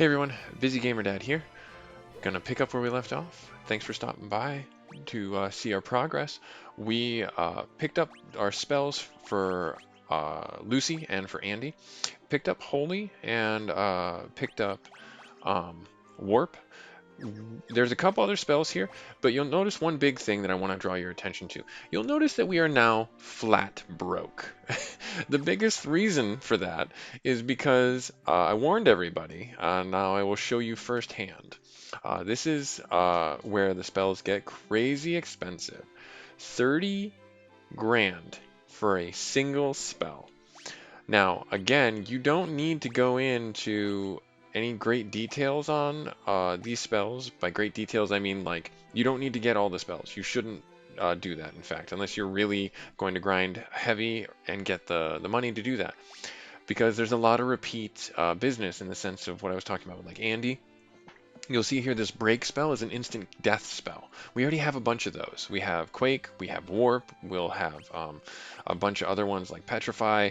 Hey everyone, Busy Gamer Dad here. Gonna pick up where we left off. Thanks for stopping by to see our progress. We picked up our spells for Lucy and for Andy. Picked up Holy and picked up Warp. There's a couple other spells here, but you'll notice one big thing that I want to draw your attention to. You'll notice that we are now flat broke. The biggest reason for that is because I warned everybody. Now I will show you firsthand. This is where the spells get crazy expensive. 30 grand for a single spell. Now, again, you don't need to go into any great details on these spells. By great details, I mean like you don't need to get all the spells. You shouldn't do that, in fact, unless you're really going to grind heavy and get the money to do that. Because there's a lot of repeat business in the sense of what I was talking about with like Andy. You'll see here this break spell is an instant death spell. We already have a bunch of those. We have Quake, we have Warp, we'll have a bunch of other ones like Petrify,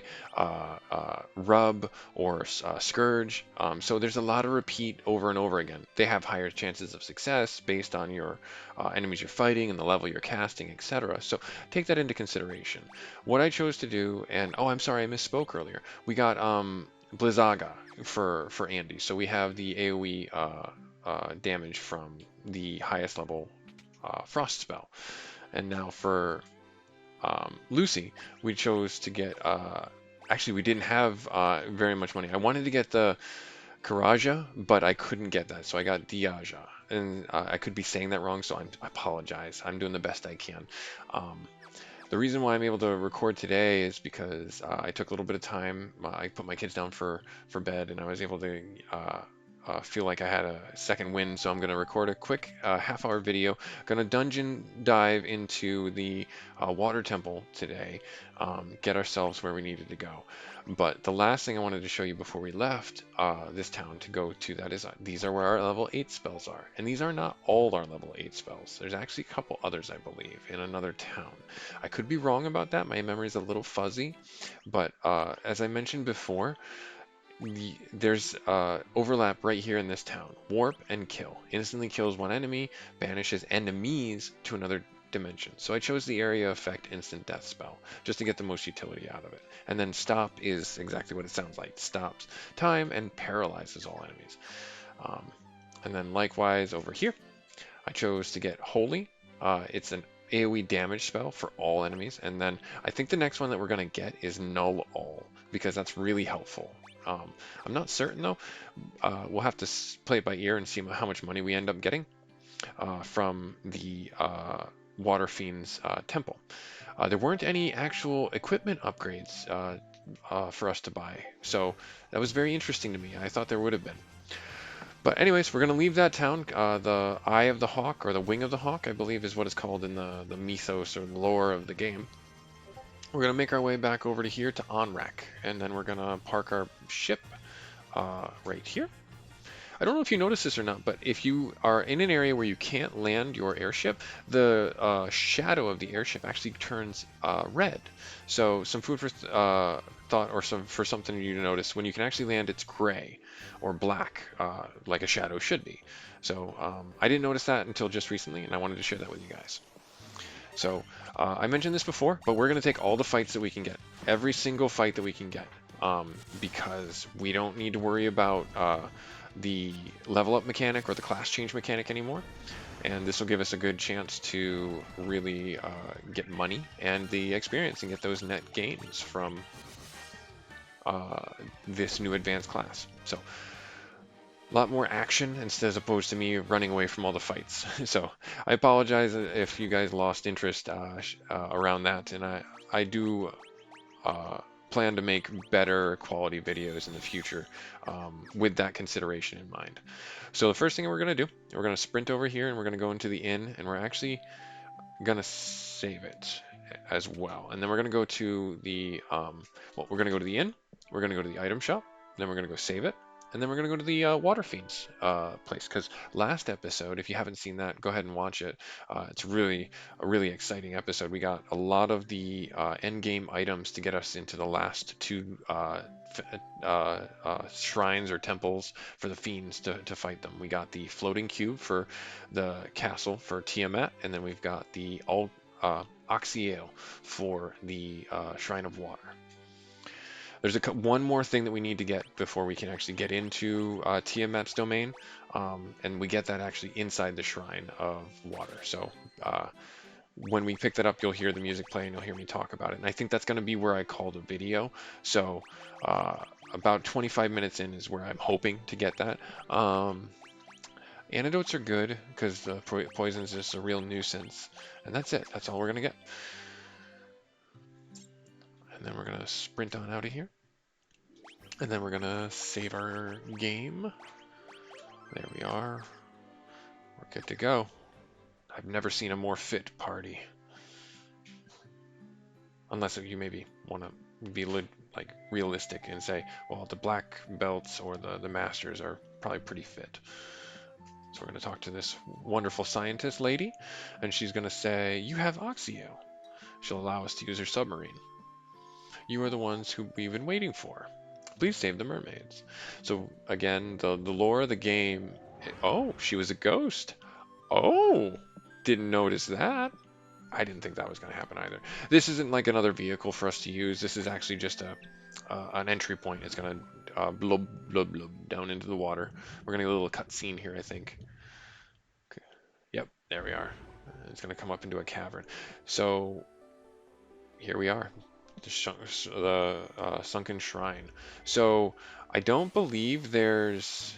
Rub, or Scourge. So there's a lot of repeat over and over again. They have higher chances of success based on your enemies you're fighting and the level you're casting, etc. So take that into consideration. What I chose to do, and oh, I'm sorry, I misspoke earlier. We got Blizzaga for Andy. So we have the AoE damage from the highest level Frost spell. And now for Lucy, we chose to get, actually we didn't have very much money. I wanted to get the Karaja, but I couldn't get that, so I got Diaja. And I could be saying that wrong, so I apologize. I'm doing the best I can. The reason why I'm able to record today is because I took a little bit of time. I put my kids down for bed, and I was able to feel like I had a second wind, so I'm going to record a quick half-hour video. Going to dungeon dive into the water temple today, get ourselves where we needed to go. But the last thing I wanted to show you before we left this town to go to that is these are where our level 8 spells are. And these are not all our level 8 spells. There's actually a couple others, I believe, in another town. I could be wrong about that. My memory is a little fuzzy. But as I mentioned before, there's overlap right here in this town. Warp and kill. Instantly kills one enemy, banishes enemies to another dimension. So I chose the area effect instant death spell just to get the most utility out of it. And then stop is exactly what it sounds like. Stops time and paralyzes all enemies. And then likewise over here, I chose to get Holy. It's an AoE damage spell for all enemies. And then I think the next one that we're going to get is Null All, because that's really helpful. I'm not certain though. We'll have to play it by ear and see how much money we end up getting from the Water Fiend's temple. There weren't any actual equipment upgrades for us to buy, so that was very interesting to me. I thought there would have been. But anyways, we're going to leave that town. The Eye of the Hawk, or the Wing of the Hawk, I believe is what it's called in the mythos or lore of the game. We're going to make our way back over to here to Onrak, and then we're going to park our ship right here. I don't know if you noticed this or not, but if you are in an area where you can't land your airship, the shadow of the airship actually turns red. So some food for thought, or for something you to notice. When you can actually land, it's gray or black, like a shadow should be. So I didn't notice that until just recently, and I wanted to share that with you guys. So I mentioned this before, but we're going to take all the fights that we can get, every single fight that we can get, because we don't need to worry about the level up mechanic or the class change mechanic anymore. And this will give us a good chance to really get money and the experience and get those net gains from this new advanced class. So a lot more action instead as opposed to me running away from all the fights. So I apologize if you guys lost interest around that, and I do plan to make better quality videos in the future with that consideration in mind. So the first thing we're going to do, we're going to sprint over here and we're going to go into the inn, and we're actually going to save it as well. And then we're going to go to the, well, we're going to go to the inn, we're going to go to the item shop, then we're going to go save it, and then we're going to go to the Water Fiends place, because last episode, if you haven't seen that, go ahead and watch it. It's really a really exciting episode. We got a lot of the end game items to get us into the last two shrines or temples for the fiends to fight them. We got the floating cube for the castle for Tiamat, and then we've got the Oxyale for the Shrine of Water. There's one more thing that we need to get before we can actually get into Tiamat's domain, and we get that actually inside the Shrine of Water. So when we pick that up, you'll hear the music play and you'll hear me talk about it. And I think that's going to be where I call the video. So about 25 minutes in is where I'm hoping to get that. Antidotes are good because the poison is just a real nuisance. And that's it. That's all we're going to get. And then we're going to sprint on out of here. And then we're going to save our game. There we are. We're good to go. I've never seen a more fit party. Unless you maybe want to be like realistic and say, well, the black belts or the masters are probably pretty fit. So we're going to talk to this wonderful scientist lady, and she's going to say, you have Oxyale. She'll allow us to use her submarine. You are the ones who we've been waiting for. Please save the mermaids. So again, the lore of the game. Oh, she was a ghost. Oh, didn't notice that. I didn't think that was going to happen either. This isn't like another vehicle for us to use. This is actually just an entry point. It's going to blub, blub, blub down into the water. We're going to get a little cutscene here, I think. Okay. Yep, there we are. It's going to come up into a cavern. So here we are. The sunken shrine. So I don't believe there's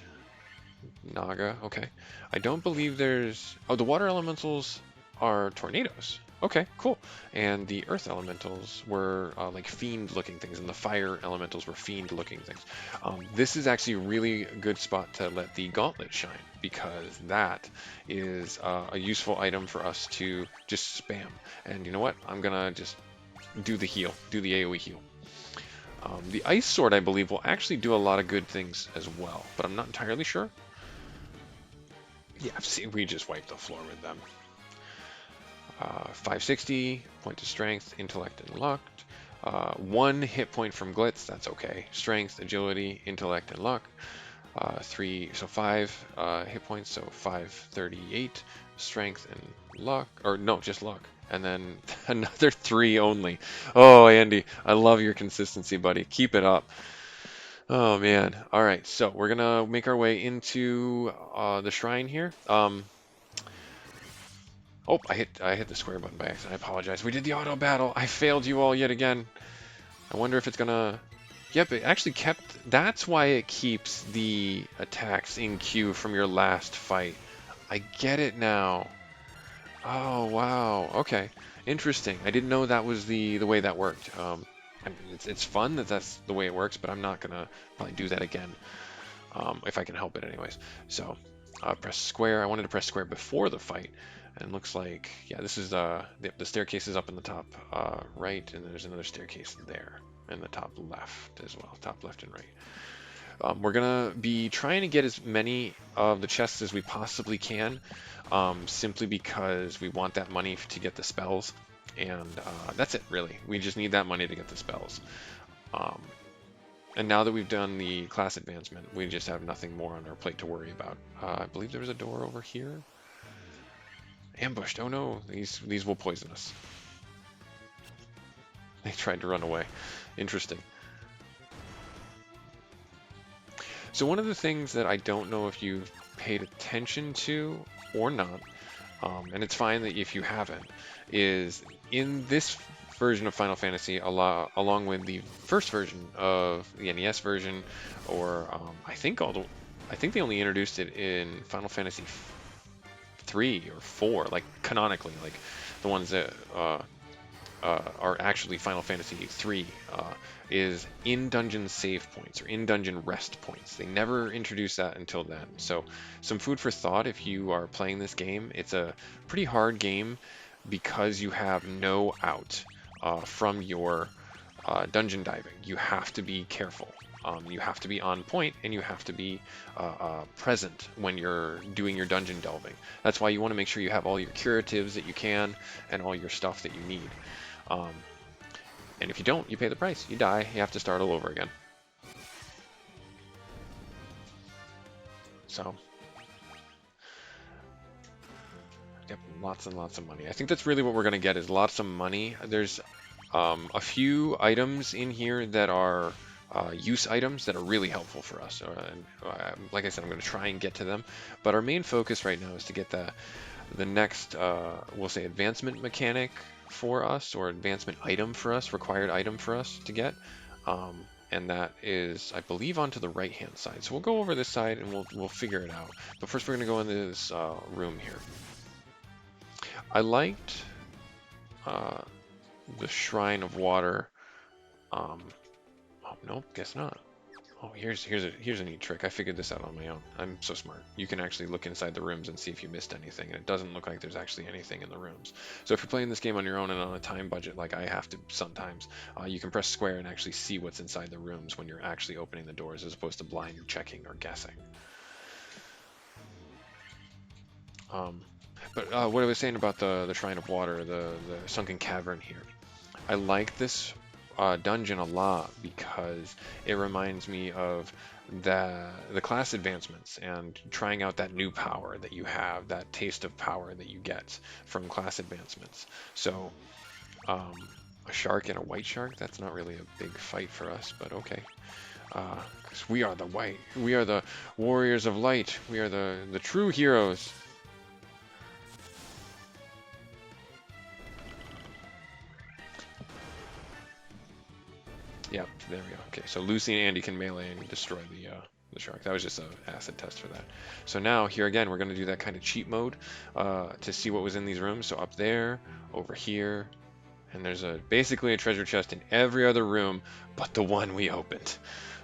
Naga. Okay, I don't believe there's. Oh, the water elementals are tornadoes. Okay, cool. And the earth elementals were like fiend-looking things, and the fire elementals were fiend-looking things. This is actually a really good spot to let the gauntlet shine, because that is a useful item for us to just spam. And you know what? I'm gonna just do the heal, do the AoE heal. The ice sword, I believe, will actually do a lot of good things as well, but I'm not entirely sure. Yeah, see, we just wiped the floor with them. 560, point to strength, intellect, and luck. 1 hit point from glitz, that's okay. Strength, agility, intellect, and luck. 5 hit points, so 538. Strength and luck, or no, just luck. And then another 3 only. Oh, Andy, I love your consistency, buddy. Keep it up. Oh, man. All right, so we're going to make our way into the shrine here. Oh, I hit the square button by accident. I apologize. We did the auto battle. I failed you all yet again. I wonder if it's going to... Yep, it actually kept... That's why it keeps the attacks in queue from your last fight. I get it now. Oh, wow. Okay. Interesting. I didn't know that was the way that worked. I mean, it's fun that that's the way it works, but I'm not going to probably do that again. If I can help it anyways. So, press square. I wanted to press square before the fight. And it looks like, yeah, this is the staircase is up in the top right, and there's another staircase there in the top left as well, top left and right. We're going to be trying to get as many of the chests as we possibly can, simply because we want that money to get the spells, and that's it, really. We just need that money to get the spells. And now that we've done the class advancement, we just have nothing more on our plate to worry about. I believe there was a door over here. Ambushed. Oh no, these will poison us. They tried to run away. Interesting. So one of the things that I don't know if you've paid attention to or not, and it's fine that if you haven't, is in this version of Final Fantasy, along with the first version of the NES version, or I think they only introduced it in Final Fantasy 3 or 4, like canonically, like the ones that are actually Final Fantasy 3, is in-dungeon save points or in-dungeon rest points. They never introduced that until then. So some food for thought if you are playing this game. It's a pretty hard game because you have no out from your dungeon diving. You have to be careful. You have to be on point, and you have to be present when you're doing your dungeon delving. That's why you want to make sure you have all your curatives that you can and all your stuff that you need. Um, and if you don't, you pay the price. You die. You have to start all over again. So, yep, lots and lots of money. I think that's really what we're going to get is lots of money. There's a few items in here that are use items that are really helpful for us. Like I said, I'm going to try and get to them. But our main focus right now is to get the next, we'll say, advancement mechanic for us, or advancement item for us, required item for us to get. And that is, I believe, onto the right-hand side. So we'll go over this side and we'll figure it out. But first we're going to go into this room here. I liked the Shrine of Water. Oh, nope, guess not. Oh, here's a neat trick. I figured this out on my own. I'm so smart. You can actually look inside the rooms and see if you missed anything, and it doesn't look like there's actually anything in the rooms. So if you're playing this game on your own and on a time budget, like I have to sometimes, you can press square and actually see what's inside the rooms when you're actually opening the doors, as opposed to blind checking or guessing. But what I was saying about the Shrine of Water, the sunken cavern here, I like this dungeon a lot because it reminds me of the class advancements and trying out that new power that you have, that taste of power that you get from class advancements. So a shark and a white shark, that's not really a big fight for us, but okay. Because we are the warriors of light, we are the true heroes. Yep, there we go. Okay, so Lucy and Andy can melee and destroy the shark. That was just an acid test for that. So now, here again, we're going to do that kind of cheat mode to see what was in these rooms. So up there, over here, and there's basically a treasure chest in every other room but the one we opened.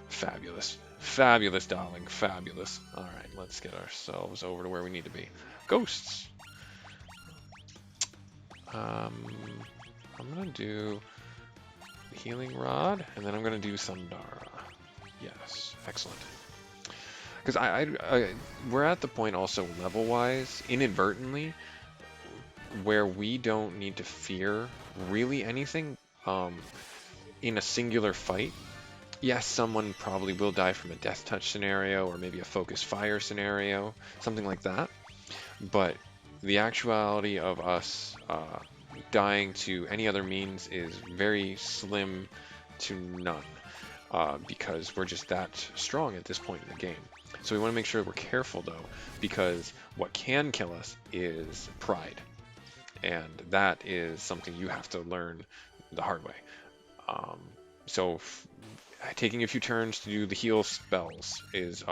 Fabulous. Fabulous, darling. Fabulous. All right, let's get ourselves over to where we need to be. Ghosts. I'm going to do Healing Rod, and then I'm going to do Sundara. Yes, excellent. Because we're at the point also level-wise, inadvertently, where we don't need to fear really anything in a singular fight. Yes, someone probably will die from a death touch scenario, or maybe a focus fire scenario, something like that. But the actuality of us dying to any other means is very slim to none, because we're just that strong at this point in the game. So we want to make sure we're careful though, because what can kill us is pride, and that is something you have to learn the hard way. So taking a few turns to do the heal spells is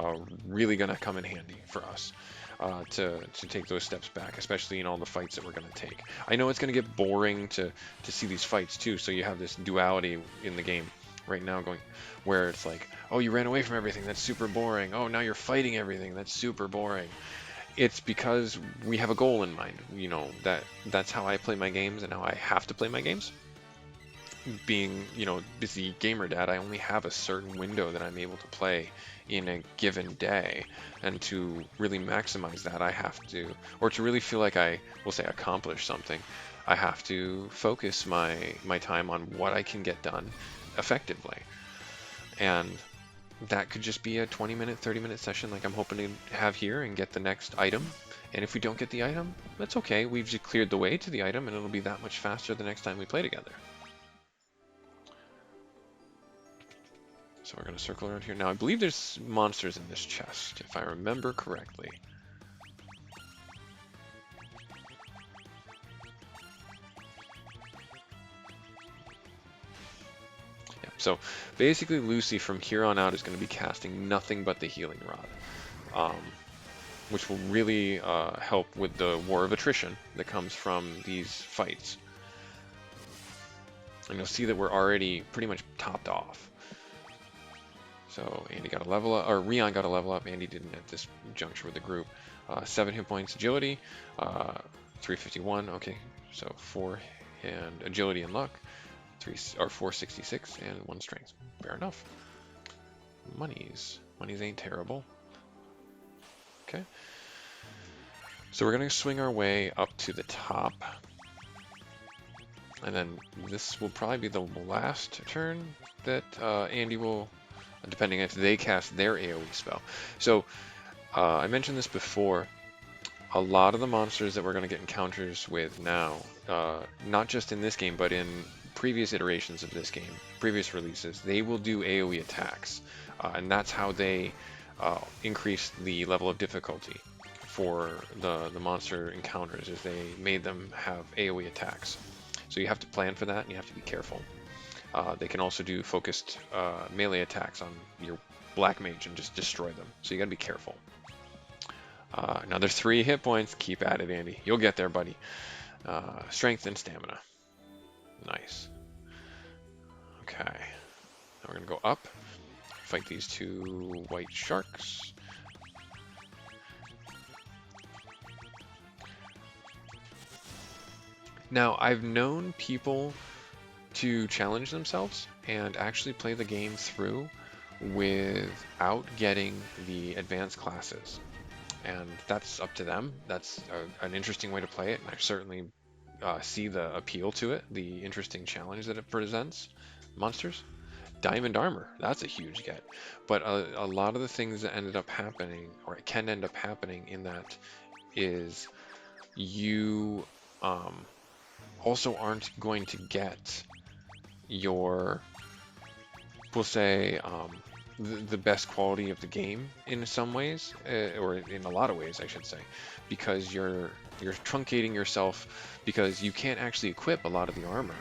really going to come in handy for us. To take those steps back, especially in all the fights that we're going to take. I know it's going to get boring to see these fights too, so you have this duality in the game right now going where it's like, oh, you ran away from everything, that's super boring. Oh, now you're fighting everything, that's super boring. It's because we have a goal in mind. You know, that's how I play my games and how I have to play my games. Being, you know, busy gamer dad, I only have a certain window that I'm able to play in a given day, and to really maximize that, I have to, or to really feel like I will say accomplish something, I have to focus my time on what I can get done effectively. And that could just be a 20-minute, 30-minute session like I'm hoping to have here and get the next item. And if we don't get the item, that's okay. We've just cleared the way to the item, and it'll be that much faster the next time we play together. So we're going to circle around here. Now, I believe there's monsters in this chest, if I remember correctly. Yeah, so basically Lucy from here on out is going to be casting nothing but the Healing Rod, which will really help with the war of attrition that comes from these fights. And you'll see that we're already pretty much topped off. So Andy got a level up, or Rion got a level up. Andy didn't at this juncture with the group. 7 hit points agility, 351. Okay, so 4 and agility and luck, 466 and 1 strength. Fair enough. monies. Monies ain't terrible. Okay. So we're going to swing our way up to the top. And then this will probably be the last turn that Andy will, depending if they cast their AoE spell. So I mentioned this before. A lot of the monsters that we're going to get encounters with now, not just in this game, but in previous iterations of this game, previous releases, they will do AoE attacks. And that's how they increase the level of difficulty for the monster encounters, is they made them have AoE attacks. So you have to plan for that, and you have to be careful. They can also do focused melee attacks on your black mage and just destroy them. So you got to be careful. Another 3 hit points. Keep at it, Andy. You'll get there, buddy. Strength and stamina. Nice. Okay. Now we're going to go up. Fight these 2 white sharks. Now, I've known people to challenge themselves and actually play the game through without getting the advanced classes. And that's up to them. That's an interesting way to play it, and I certainly see the appeal to it, the interesting challenge that it presents. Monsters? Diamond armor, that's a huge get. But a lot of the things that ended up happening, or it can end up happening in that, is you also aren't going to get your, we'll say, the best quality of the game in some ways, or in a lot of ways, I should say, because you're truncating yourself, because you can't actually equip a lot of the armor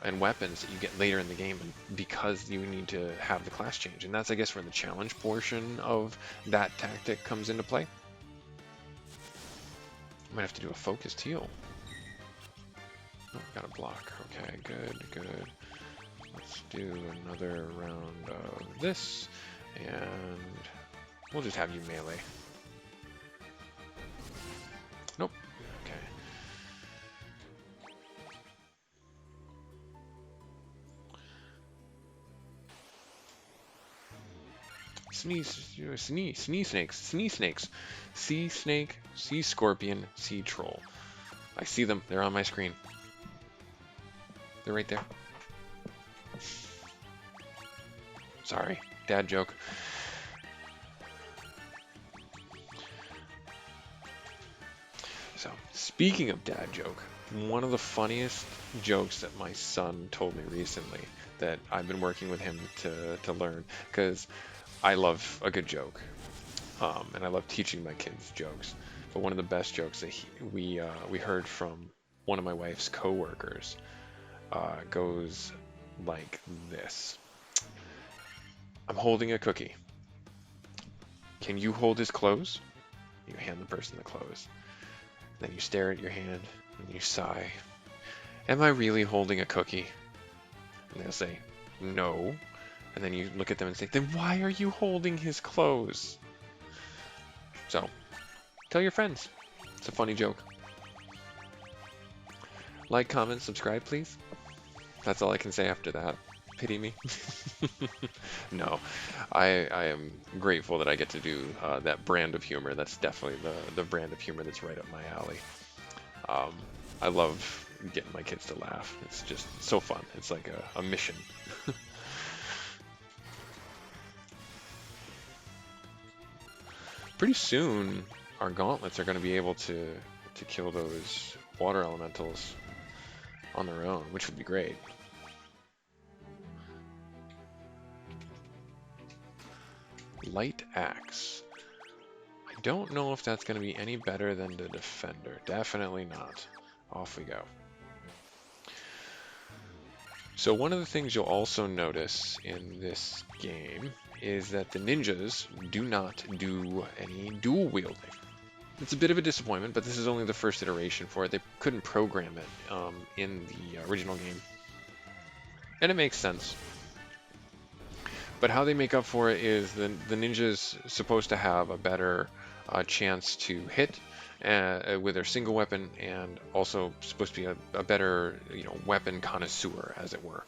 and weapons that you get later in the game, because you need to have the class change. And that's, I guess, where the challenge portion of that tactic comes into play. Might have to do a focused heal. Oh, got a block. Okay, good. Let's do another round of this, and we'll just have you melee. Nope. Okay. Sea snake, sea scorpion, sea troll. I see them. They're on my screen. They're right there. Sorry, dad joke. So, speaking of dad joke, one of the funniest jokes that my son told me recently, that I've been working with him to learn, because I love a good joke, and I love teaching my kids jokes. But one of the best jokes that we heard from one of my wife's coworkers goes like this. I'm holding a cookie. Can you hold his clothes? You hand the person the clothes. Then you stare at your hand and you sigh. Am I really holding a cookie? And they'll say, no. And then you look at them and say, then why are you holding his clothes? So, tell your friends. It's a funny joke. Like, comment, subscribe, please. That's all I can say after that. Pity me. No, I am grateful that I get to do that brand of humor. That's definitely the brand of humor that's right up my alley. I love getting my kids to laugh. It's just so fun. It's like a mission. Pretty soon, our gauntlets are going to be able to kill those water elementals on their own, which would be great. Light axe. I don't know if that's going to be any better than the defender. Definitely not. Off we go. So one of the things you'll also notice in this game is that the ninjas do not do any dual wielding. It's a bit of a disappointment, but this is only the first iteration for it. They couldn't program it in the original game. And it makes sense. But how they make up for it is the ninja's supposed to have a better chance to hit with their single weapon, and also supposed to be a better, weapon connoisseur, as it were.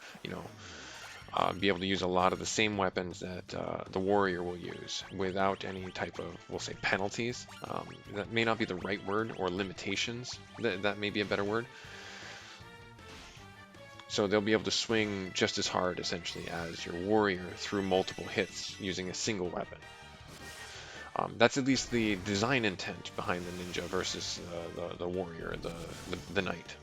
be able to use a lot of the same weapons that the warrior will use without any type of, we'll say, penalties. That may not be the right word, or limitations. That may be a better word. So they'll be able to swing just as hard, essentially, as your warrior through multiple hits using a single weapon. That's at least the design intent behind the ninja versus the warrior, the knight.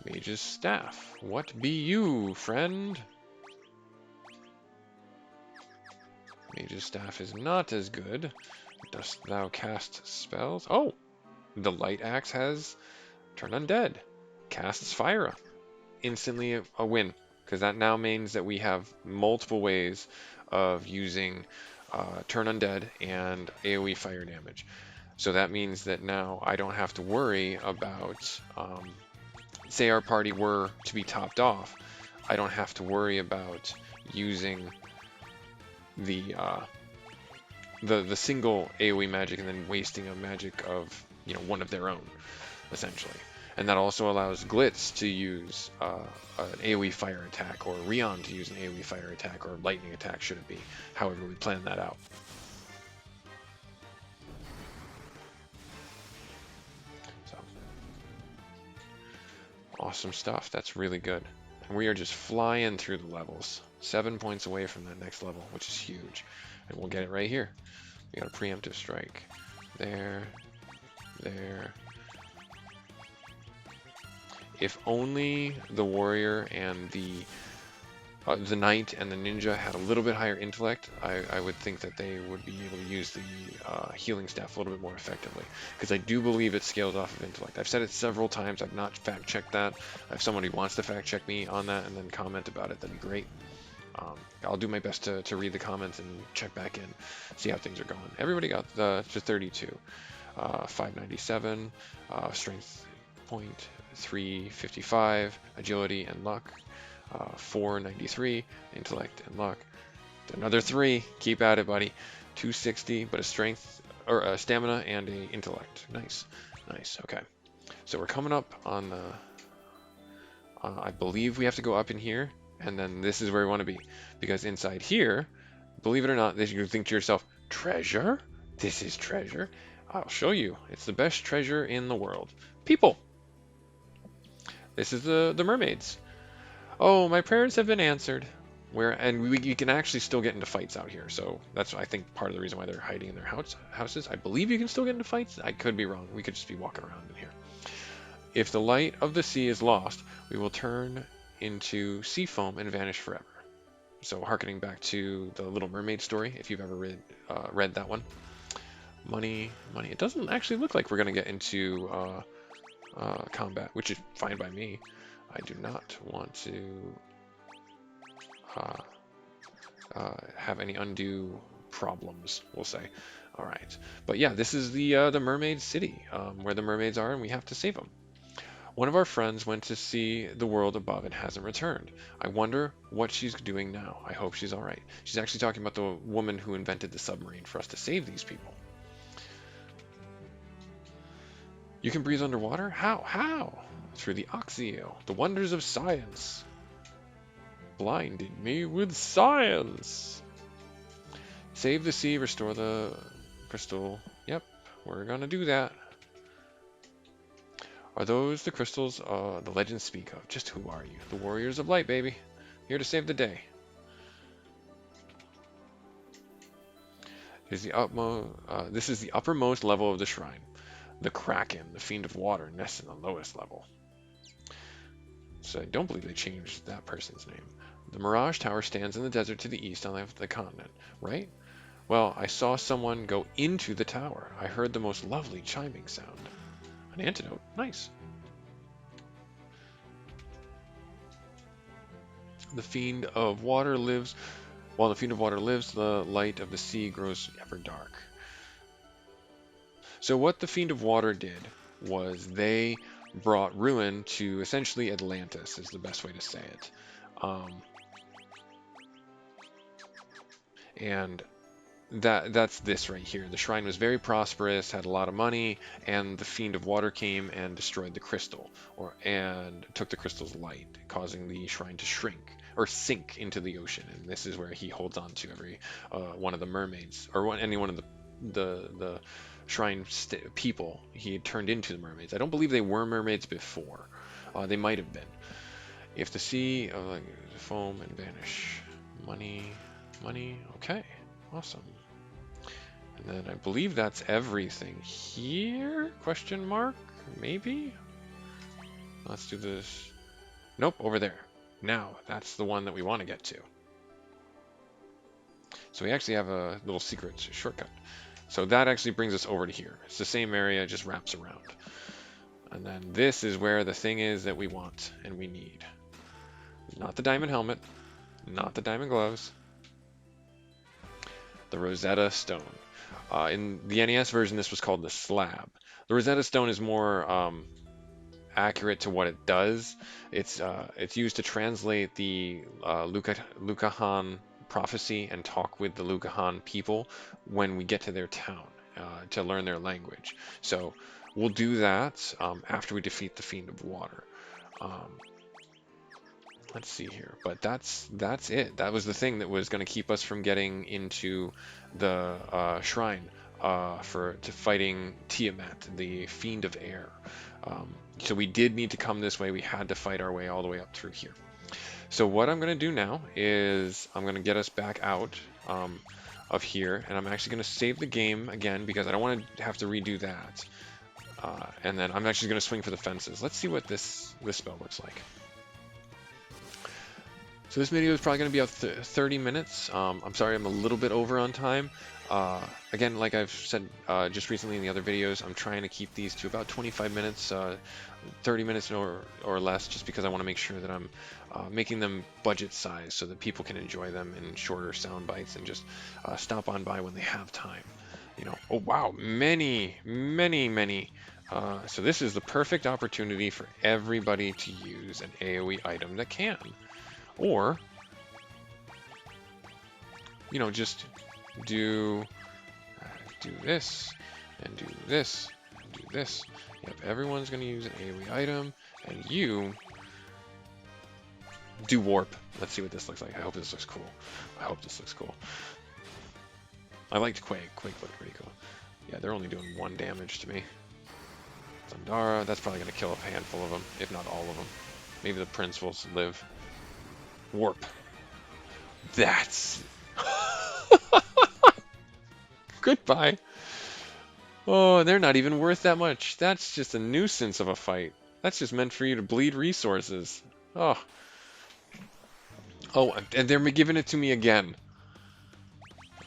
Mage's staff. What be you, friend? Mage's staff is not as good. Dost thou cast spells? Oh! The light axe has turn undead. Casts fire. Instantly a win. Because that now means that we have multiple ways of using turn undead and AoE fire damage. So that means that now I don't have to worry about, say our party were to be topped off, I don't have to worry about using the single AoE magic and then wasting a magic of, you know, one of their own, essentially. And that also allows Glitz to use an AoE fire attack, or Rion to use an AoE fire attack, or lightning attack, should it be. However, we plan that out. So, awesome stuff. That's really good. And we are just flying through the levels. 7 points away from that next level, which is huge. And we'll get it right here. We got a preemptive strike. There. There. If only the warrior and the knight and the ninja had a little bit higher intellect, I would think that they would be able to use the healing staff a little bit more effectively. Because I do believe it scales off of intellect. I've said it several times. I've not fact-checked that. If somebody wants to fact-check me on that and then comment about it, that'd be great. I'll do my best to read the comments and check back in, see how things are going. Everybody got to 32. 597, strength point, 355, agility and luck, 493, intellect and luck. Another 3, keep at it, buddy. 260, but a strength, or a stamina and a intellect. Nice, nice. Okay, so we're coming up on the. I believe we have to go up in here, and then this is where we want to be, because inside here, believe it or not, you think to yourself, treasure? This is treasure. I'll show you. It's the best treasure in the world. People. This is the mermaids. Oh, my prayers have been answered. You can actually still get into fights out here. So that's, I think, part of the reason why they're hiding in their houses. I believe you can still get into fights. I could be wrong. We could just be walking around in here. If the light of the sea is lost, we will turn into sea foam and vanish forever. So harkening back to the Little Mermaid story, if you've ever read that one. Money, money. It doesn't actually look like we're going to get into combat, which is fine by me. I do not want to have any undue problems, we'll say. All right. But yeah, this is the mermaid city, where the mermaids are, and we have to save them. One of our friends went to see the world above and hasn't returned. I wonder what she's doing now. I hope she's all right. She's actually talking about the woman who invented the submarine for us to save these people. You can breathe underwater? How? How? Through the oxio. The wonders of science. Blinded me with science. Save the sea, restore the crystal. Yep, we're gonna do that. Are those the crystals the legends speak of? Just who are you? The warriors of light, baby. Here to save the day. Here's the this is the uppermost level of the shrine. The Kraken, the Fiend of Water, nests in the lowest level. So I don't believe they changed that person's name. The Mirage Tower stands in the desert to the east on the continent, right? Well, I saw someone go into the tower. I heard the most lovely chiming sound. An antidote. Nice. The Fiend of Water lives. While the Fiend of Water lives, the light of the sea grows ever dark. So what the Fiend of Water did was they brought ruin to essentially Atlantis, is the best way to say it. And that's this right here. The shrine was very prosperous, had a lot of money, and the Fiend of Water came and destroyed the crystal, and took the crystal's light, causing the shrine to shrink or sink into the ocean. And this is where he holds on to every one of the mermaids, or any one of the shrine people he had turned into the mermaids. I don't believe they were mermaids before. They might have been. If the sea of like, foam and vanish, money. Okay, awesome. And then I believe that's everything here? Question mark? Maybe? Let's do this. Nope, over there. Now, that's the one that we want to get to. So we actually have a little secret shortcut. So that actually brings us over to here. It's the same area, it just wraps around. And then this is where the thing is that we want and we need. Not the diamond helmet, not the diamond gloves, the Rosetta Stone. In the NES version, this was called the Slab. The Rosetta Stone is more accurate to what it does. It's used to translate the Lucahan prophecy and talk with the Lucahan people when we get to their town to learn their language. So we'll do that after we defeat the Fiend of Water. Let's see here, but that's it. That was the thing that was going to keep us from getting into the shrine to fighting Tiamat, the Fiend of Air. So we did need to come this way. We had to fight our way all the way up through here. So what I'm going to do now is I'm going to get us back out of here, and I'm actually going to save the game again because I don't want to have to redo that. And then I'm actually going to swing for the fences. Let's see what this spell looks like. So this video is probably going to be about 30 minutes. I'm sorry I'm a little bit over on time. Again, like I've said just recently in the other videos, I'm trying to keep these to about 25 minutes, 30 minutes or less, just because I want to make sure that I'm making them budget size so that people can enjoy them in shorter sound bites and just stop on by when they have time. You know, oh wow, many. So this is the perfect opportunity for everybody to use an AoE item that can. Or, you know, just do this, and do this, and do this. Yep, everyone's going to use an AoE item, and you do warp. Let's see what this looks like. I hope this looks cool. I hope this looks cool. I liked Quake. Quake looked pretty cool. Yeah, they're only doing 1 damage to me. Zandara, that's probably going to kill a handful of them, if not all of them. Maybe the Prince will live. Warp. That's... Goodbye. Oh, they're not even worth that much. That's just a nuisance of a fight. That's just meant for you to bleed resources. Oh. Oh, and they're giving it to me again.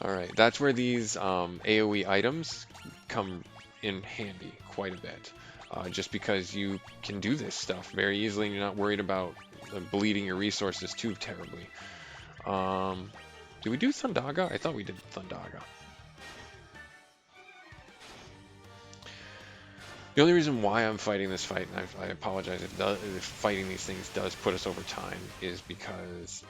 Alright, that's where these AoE items come in handy quite a bit. Just because you can do this stuff very easily and you're not worried about bleeding your resources too terribly. Did we do Thundaga? I thought we did Thundaga. The only reason why I'm fighting this fight, and I apologize if fighting these things does put us over time, is because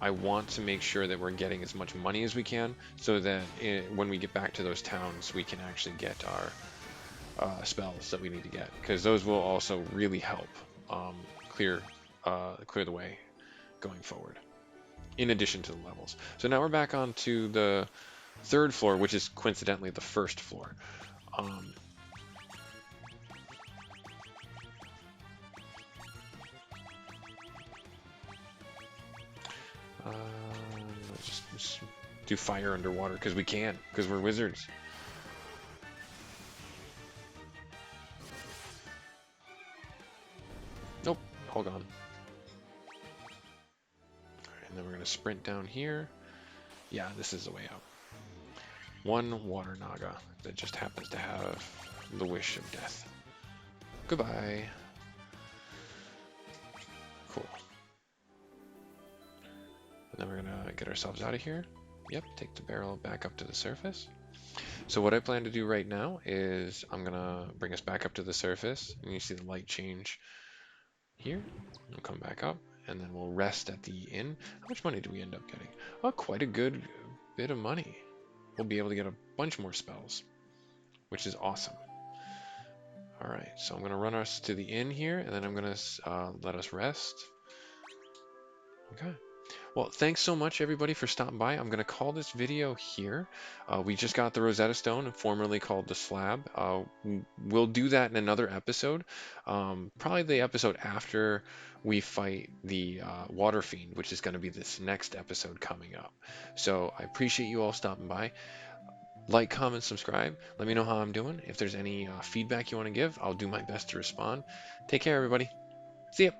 I want to make sure that we're getting as much money as we can, so that when we get back to those towns, we can actually get our spells that we need to get, because those will also really help clear the way going forward, in addition to the levels. So now we're back onto the 3rd floor, which is coincidentally the 1st floor. Let's just do fire underwater because we can, because we're wizards. Nope, hold on. And then we're going to sprint down here. Yeah, this is the way out. 1 water naga that just happens to have the wish of death. Goodbye. Cool. And then we're going to get ourselves out of here. Yep, take the barrel back up to the surface. So what I plan to do right now is I'm going to bring us back up to the surface. And you see the light change here. We'll come back up. And then we'll rest at the inn. How much money do we end up getting? Oh, quite a good bit of money. We'll be able to get a bunch more spells, which is awesome. All right, so I'm going to run us to the inn here, and then I'm going to let us rest. Okay. Well, thanks so much, everybody, for stopping by. I'm going to call this video here. We just got the Rosetta Stone, formerly called the Slab. We'll do that in another episode, probably the episode after we fight the Water Fiend, which is going to be this next episode coming up. So I appreciate you all stopping by. Like, comment, subscribe. Let me know how I'm doing. If there's any feedback you want to give, I'll do my best to respond. Take care, everybody. See ya.